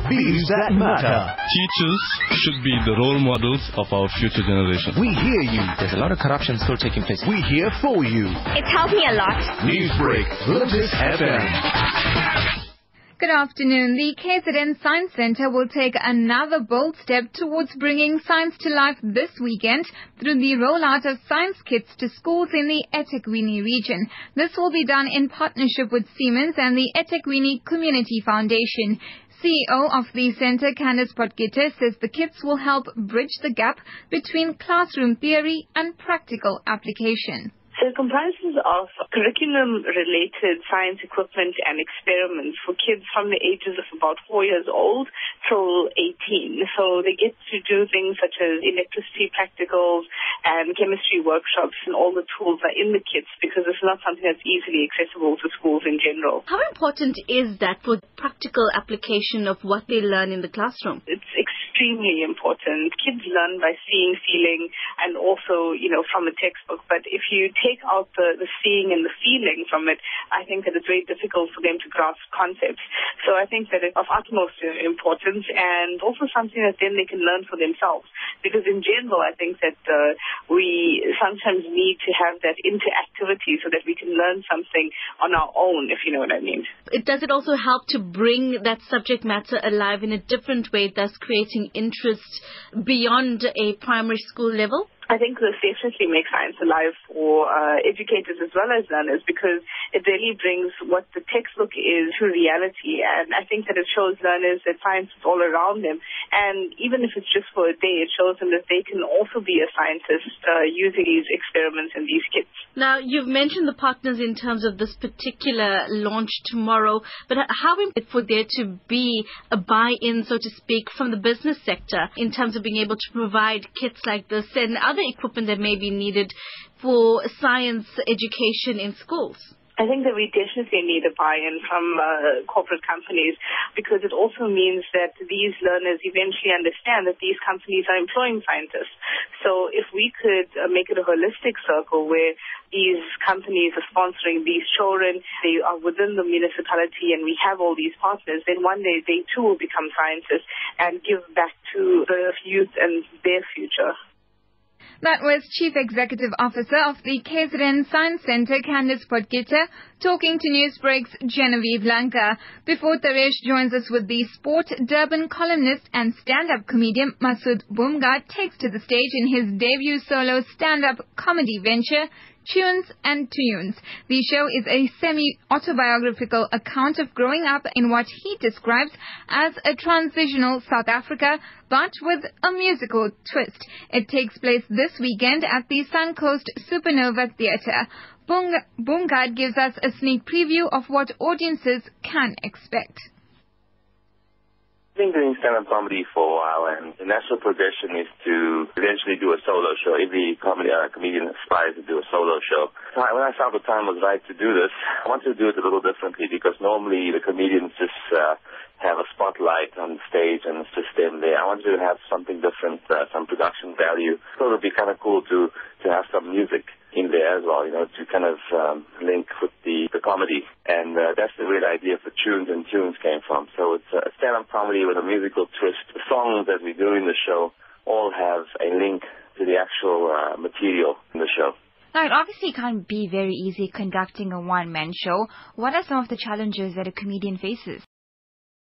Views that matter. Teachers should be the role models of our future generation. We hear you. There's a lot of corruption still taking place. We hear for you. It's helped me a lot. Newsbreak, Lotus FM. Good afternoon. The KZN Science Centre will take another bold step towards bringing science to life this weekend through the rollout of science kits to schools in the eThekwini region. This will be done in partnership with Siemens and the eThekwini Community Foundation. CEO of the centre, Candice Potgieter, says the kits will help bridge the gap between classroom theory and practical application. So it comprises of curriculum-related science equipment and experiments for kids from the ages of about 4 years old till 18. So they get to do things such as electricity practicals and chemistry workshops, and all the tools are in the kits because it's not something that's easily accessible to schools in general. How important is that for practical application of what they learn in the classroom? It's extremely important. Kids learn by seeing, feeling, and also, from a textbook. But if you take out the seeing and the feeling from it, I think that it's very difficult for them to grasp concepts. So I think that it's of utmost importance, and also something that then they can learn for themselves. Because in general, I think that we sometimes need to have that interactivity so that we can learn something on our own, if you know what I mean. Does it also help to bring that subject matter alive in a different way, thus creating interest beyond a primary school level? I think this definitely makes science alive for educators as well as learners, because it really brings what the textbook is to reality. And I think that it shows learners that science is all around them. And even if it's just for a day, it shows them that they can also be a scientist using these experiments and these kits. Now, you've mentioned the partners in terms of this particular launch tomorrow, but how important for there to be a buy-in, so to speak, from the business sector in terms of being able to provide kits like this and other equipment that may be needed for science education in schools? I think that we definitely need a buy-in from corporate companies, because it also means that these learners eventually understand that these companies are employing scientists. So if we could make it a holistic circle where these companies are sponsoring these children, they are within the municipality, and we have all these partners, then one day they too will become scientists and give back to the youth and their future. That was Chief Executive Officer of the KZN Science Centre, Candice Potgieter, talking to Newsbreak's Genevieve Lanka. Before Taresh joins us with the sport, Durban columnist and stand-up comedian Masood Bumgard takes to the stage in his debut solo stand-up comedy venture, Tunes and Tunes. The show is a semi-autobiographical account of growing up in what he describes as a transitional South Africa, but with a musical twist. It takes place this weekend at the Suncoast Supernova Theatre. Bumgard gives us a sneak preview of what audiences can expect. I've been doing stand-up comedy for a while, and the natural progression is to eventually do a solo show. Every comedian aspires to do a solo show. When I felt the time was right to do this, I wanted to do it a little differently, because normally the comedians just have a spotlight on stage and it's just them there. I wanted to have something different, some production value. So it would be kind of cool to have some music in there as well, to kind of link with the comedy. And that's the real idea for Tunes and Tunes came from. So it's a stand-up comedy with a musical twist. The songs that we do in the show all have a link to the actual material in the show. Now, it obviously can't be very easy conducting a one-man show. What are some of the challenges that a comedian faces?